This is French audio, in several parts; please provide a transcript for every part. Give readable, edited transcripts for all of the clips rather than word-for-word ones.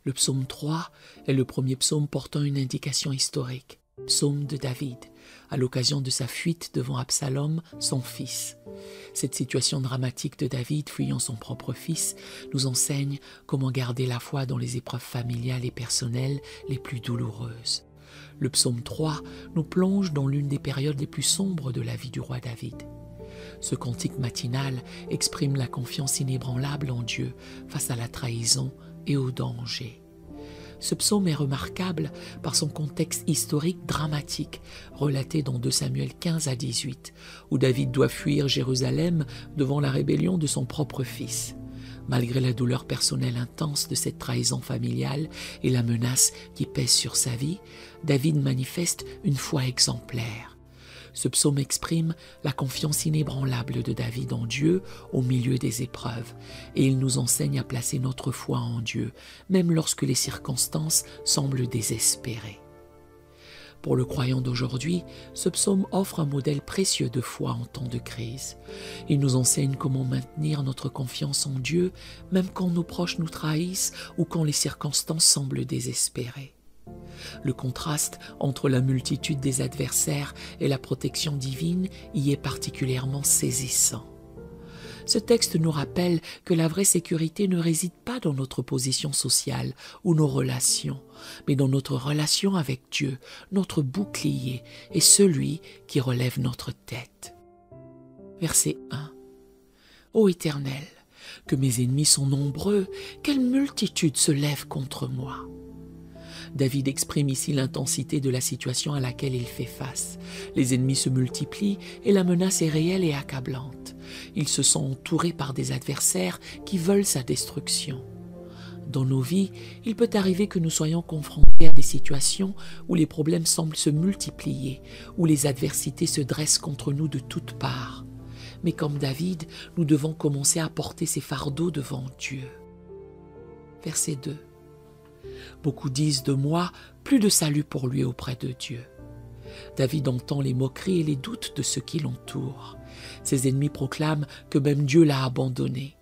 Le psaume 3 est le premier psaume portant une indication historique, psaume de David, à l'occasion de sa fuite devant Absalom, son fils. Cette situation dramatique de David fuyant son propre fils nous enseigne comment garder la foi dans les épreuves familiales et personnelles les plus douloureuses. Le psaume 3 nous plonge dans l'une des périodes les plus sombres de la vie du roi David. Ce cantique matinal exprime la confiance inébranlable en Dieu face à la trahison et au danger. Ce psaume est remarquable par son contexte historique dramatique, relaté dans 2 Samuel 15 à 18, où David doit fuir Jérusalem devant la rébellion de son propre fils. Malgré la douleur personnelle intense de cette trahison familiale et la menace qui pèse sur sa vie, David manifeste une foi exemplaire. Ce psaume exprime la confiance inébranlable de David en Dieu au milieu des épreuves, et il nous enseigne à placer notre foi en Dieu, même lorsque les circonstances semblent désespérées. Pour le croyant d'aujourd'hui, ce psaume offre un modèle précieux de foi en temps de crise. Il nous enseigne comment maintenir notre confiance en Dieu, même quand nos proches nous trahissent ou quand les circonstances semblent désespérées. Le contraste entre la multitude des adversaires et la protection divine y est particulièrement saisissant. Ce texte nous rappelle que la vraie sécurité ne réside pas dans notre position sociale ou nos relations, mais dans notre relation avec Dieu, notre bouclier et celui qui relève notre tête. Verset 1. Ô Éternel, que mes ennemis sont nombreux, quelle multitude se lève contre moi. David exprime ici l'intensité de la situation à laquelle il fait face. Les ennemis se multiplient et la menace est réelle et accablante. Il se sent entouré par des adversaires qui veulent sa destruction. Dans nos vies, il peut arriver que nous soyons confrontés à des situations où les problèmes semblent se multiplier, où les adversités se dressent contre nous de toutes parts. Mais comme David, nous devons commencer à porter ces fardeaux devant Dieu. Verset 2. Beaucoup disent de moi, plus de salut pour lui auprès de Dieu. David entend les moqueries et les doutes de ceux qui l'entourent. Ses ennemis proclament que même Dieu l'a abandonné.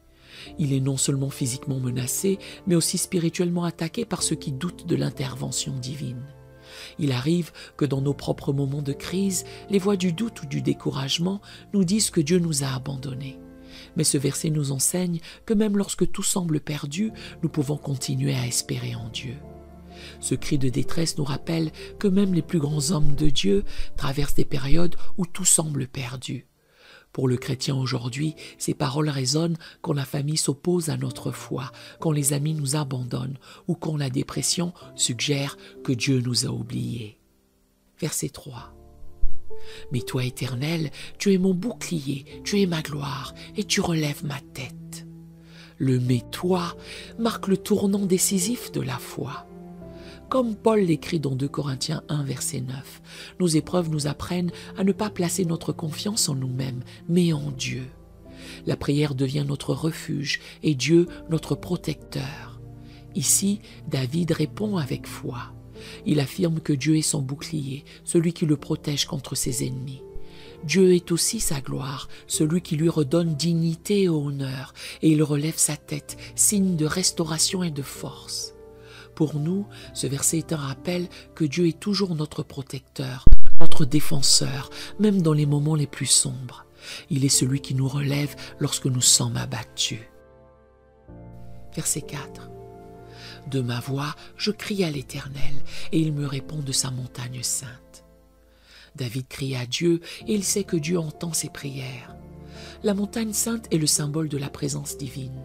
Il est non seulement physiquement menacé, mais aussi spirituellement attaqué par ceux qui doutent de l'intervention divine. Il arrive que dans nos propres moments de crise, les voix du doute ou du découragement nous disent que Dieu nous a abandonnés. Mais ce verset nous enseigne que même lorsque tout semble perdu, nous pouvons continuer à espérer en Dieu. Ce cri de détresse nous rappelle que même les plus grands hommes de Dieu traversent des périodes où tout semble perdu. Pour le chrétien aujourd'hui, ces paroles résonnent quand la famille s'oppose à notre foi, quand les amis nous abandonnent ou quand la dépression suggère que Dieu nous a oubliés. Verset 3. Mais toi, Éternel, tu es mon bouclier, tu es ma gloire, et tu relèves ma tête. Le « mais toi » marque le tournant décisif de la foi. Comme Paul l'écrit dans 2 Corinthiens 1, verset 9, nos épreuves nous apprennent à ne pas placer notre confiance en nous-mêmes, mais en Dieu. La prière devient notre refuge et Dieu notre protecteur. Ici, David répond avec foi. Il affirme que Dieu est son bouclier, celui qui le protège contre ses ennemis. Dieu est aussi sa gloire, celui qui lui redonne dignité et honneur, et il relève sa tête, signe de restauration et de force. Pour nous, ce verset est un rappel que Dieu est toujours notre protecteur, notre défenseur, même dans les moments les plus sombres. Il est celui qui nous relève lorsque nous sommes abattus. Verset 4. De ma voix, je crie à l'Éternel, et il me répond de sa montagne sainte. David crie à Dieu, et il sait que Dieu entend ses prières. La montagne sainte est le symbole de la présence divine.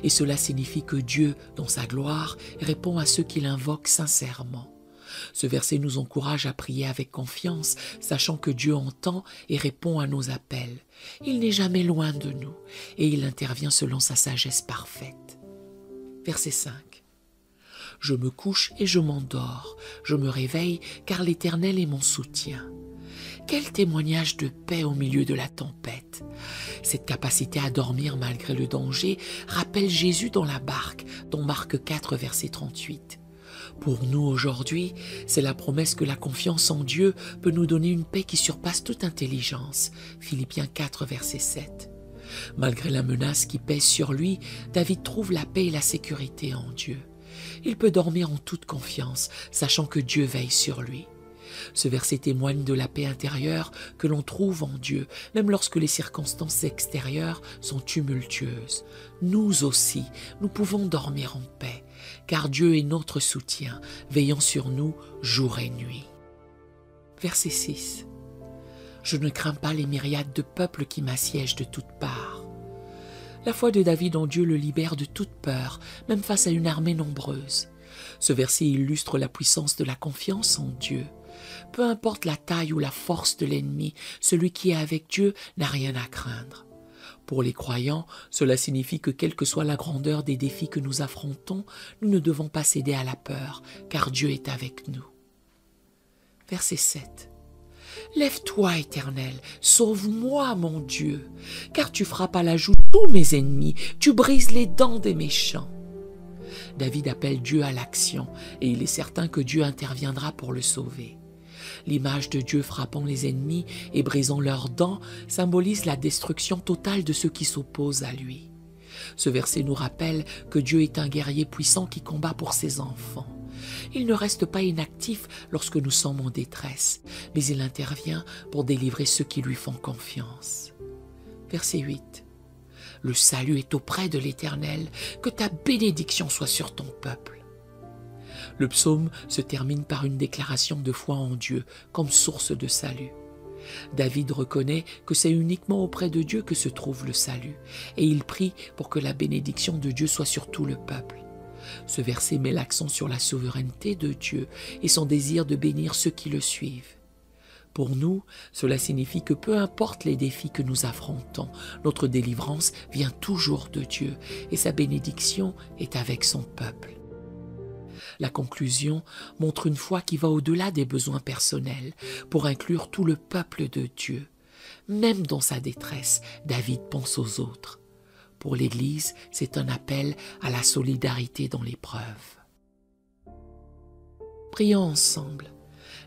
Et cela signifie que Dieu, dans sa gloire, répond à ceux qui l'invoquent sincèrement. Ce verset nous encourage à prier avec confiance, sachant que Dieu entend et répond à nos appels. Il n'est jamais loin de nous, et il intervient selon sa sagesse parfaite. Verset 5. Je me couche et je m'endors, je me réveille car l'Éternel est mon soutien. Quel témoignage de paix au milieu de la tempête! Cette capacité à dormir malgré le danger rappelle Jésus dans la barque, dans Marc 4, verset 38. Pour nous aujourd'hui, c'est la promesse que la confiance en Dieu peut nous donner une paix qui surpasse toute intelligence. Philippiens 4, verset 7. Malgré la menace qui pèse sur lui, David trouve la paix et la sécurité en Dieu. Il peut dormir en toute confiance, sachant que Dieu veille sur lui. Ce verset témoigne de la paix intérieure que l'on trouve en Dieu, même lorsque les circonstances extérieures sont tumultueuses. Nous aussi, nous pouvons dormir en paix, car Dieu est notre soutien, veillant sur nous jour et nuit. Verset 6. Je ne crains pas les myriades de peuples qui m'assiègent de toutes parts. La foi de David en Dieu le libère de toute peur, même face à une armée nombreuse. Ce verset illustre la puissance de la confiance en Dieu. Peu importe la taille ou la force de l'ennemi, celui qui est avec Dieu n'a rien à craindre. Pour les croyants, cela signifie que quelle que soit la grandeur des défis que nous affrontons, nous ne devons pas céder à la peur, car Dieu est avec nous. Verset 7. Lève-toi, Éternel, sauve-moi, mon Dieu, car tu frappes à la joue tous mes ennemis, tu brises les dents des méchants. David appelle Dieu à l'action, et il est certain que Dieu interviendra pour le sauver. L'image de Dieu frappant les ennemis et brisant leurs dents symbolise la destruction totale de ceux qui s'opposent à lui. Ce verset nous rappelle que Dieu est un guerrier puissant qui combat pour ses enfants. Il ne reste pas inactif lorsque nous sommes en détresse, mais il intervient pour délivrer ceux qui lui font confiance. Verset 8. Le salut est auprès de l'Éternel, que ta bénédiction soit sur ton peuple. Le psaume se termine par une déclaration de foi en Dieu comme source de salut. David reconnaît que c'est uniquement auprès de Dieu que se trouve le salut, et il prie pour que la bénédiction de Dieu soit sur tout le peuple. Ce verset met l'accent sur la souveraineté de Dieu et son désir de bénir ceux qui le suivent. Pour nous, cela signifie que peu importe les défis que nous affrontons, notre délivrance vient toujours de Dieu et sa bénédiction est avec son peuple. La conclusion montre une foi qui va au-delà des besoins personnels pour inclure tout le peuple de Dieu. Même dans sa détresse, David pense aux autres. Pour l'Église, c'est un appel à la solidarité dans l'épreuve. Prions ensemble.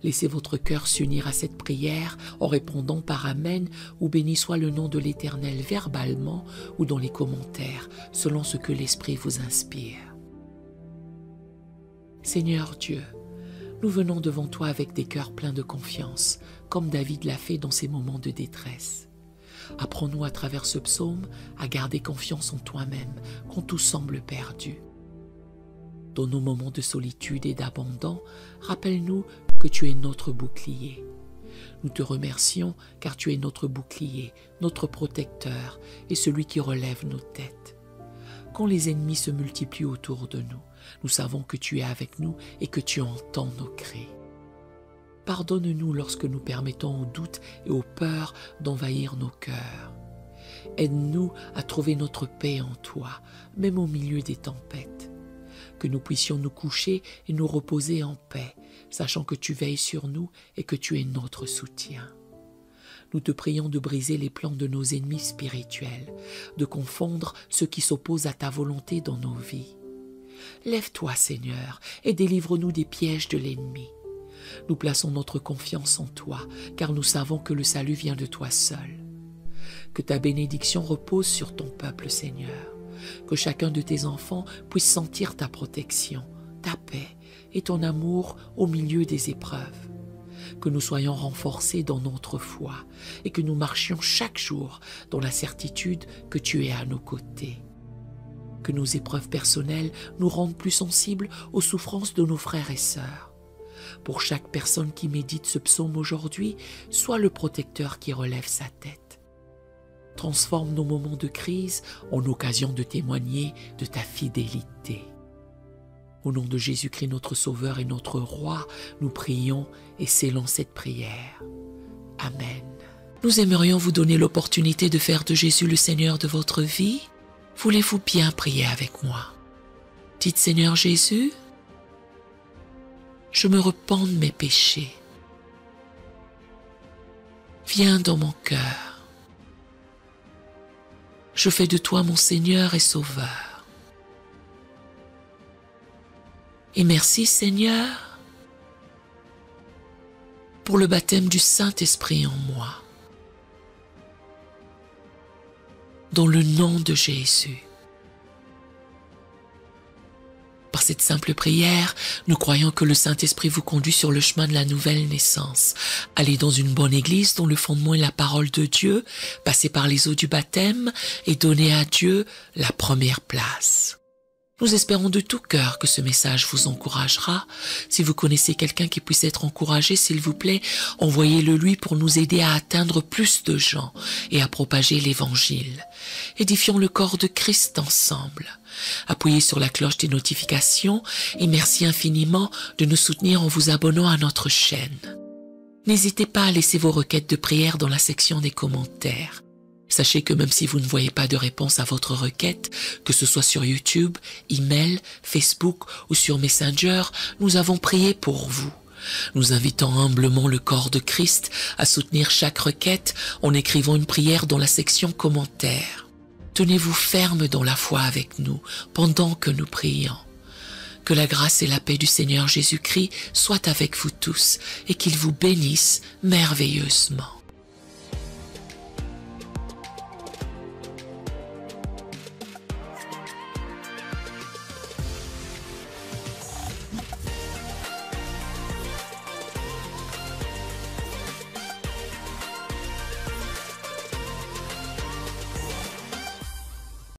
Laissez votre cœur s'unir à cette prière en répondant par Amen ou béni soit le nom de l'Éternel verbalement ou dans les commentaires, selon ce que l'Esprit vous inspire. Seigneur Dieu, nous venons devant toi avec des cœurs pleins de confiance, comme David l'a fait dans ses moments de détresse. Apprends-nous à travers ce psaume à garder confiance en toi-même quand tout semble perdu. Dans nos moments de solitude et d'abandon, rappelle-nous que tu es notre bouclier. Nous te remercions car tu es notre bouclier, notre protecteur et celui qui relève nos têtes. Quand les ennemis se multiplient autour de nous, nous savons que tu es avec nous et que tu entends nos cris. Pardonne-nous lorsque nous permettons aux doutes et aux peurs d'envahir nos cœurs. Aide-nous à trouver notre paix en toi, même au milieu des tempêtes. Que nous puissions nous coucher et nous reposer en paix, sachant que tu veilles sur nous et que tu es notre soutien. Nous te prions de briser les plans de nos ennemis spirituels, de confondre ceux qui s'opposent à ta volonté dans nos vies. Lève-toi, Seigneur, et délivre-nous des pièges de l'ennemi. Nous plaçons notre confiance en toi, car nous savons que le salut vient de toi seul. Que ta bénédiction repose sur ton peuple, Seigneur. Que chacun de tes enfants puisse sentir ta protection, ta paix et ton amour au milieu des épreuves. Que nous soyons renforcés dans notre foi et que nous marchions chaque jour dans la certitude que tu es à nos côtés. Que nos épreuves personnelles nous rendent plus sensibles aux souffrances de nos frères et sœurs. Pour chaque personne qui médite ce psaume aujourd'hui, sois le protecteur qui relève sa tête. Transforme nos moments de crise en occasion de témoigner de ta fidélité. Au nom de Jésus-Christ, notre Sauveur et notre Roi, nous prions et scellons cette prière. Amen. Nous aimerions vous donner l'opportunité de faire de Jésus le Seigneur de votre vie. Voulez-vous bien prier avec moi? Dites Seigneur Jésus, je me repens de mes péchés. Viens dans mon cœur. Je fais de toi mon Seigneur et Sauveur. Et merci Seigneur pour le baptême du Saint-Esprit en moi. Dans le nom de Jésus. Parce cette simple prière, nous croyons que le Saint-Esprit vous conduit sur le chemin de la nouvelle naissance. Allez dans une bonne église dont le fondement est la parole de Dieu, passez par les eaux du baptême et donnez à Dieu la première place. Nous espérons de tout cœur que ce message vous encouragera. Si vous connaissez quelqu'un qui puisse être encouragé, s'il vous plaît, envoyez-le lui pour nous aider à atteindre plus de gens et à propager l'Évangile. Édifions le corps de Christ ensemble. Appuyez sur la cloche des notifications et merci infiniment de nous soutenir en vous abonnant à notre chaîne. N'hésitez pas à laisser vos requêtes de prière dans la section des commentaires. Sachez que même si vous ne voyez pas de réponse à votre requête, que ce soit sur YouTube, email, Facebook ou sur Messenger, nous avons prié pour vous. Nous invitons humblement le corps de Christ à soutenir chaque requête en écrivant une prière dans la section commentaires. Tenez-vous ferme dans la foi avec nous pendant que nous prions. Que la grâce et la paix du Seigneur Jésus-Christ soient avec vous tous et qu'il vous bénisse merveilleusement.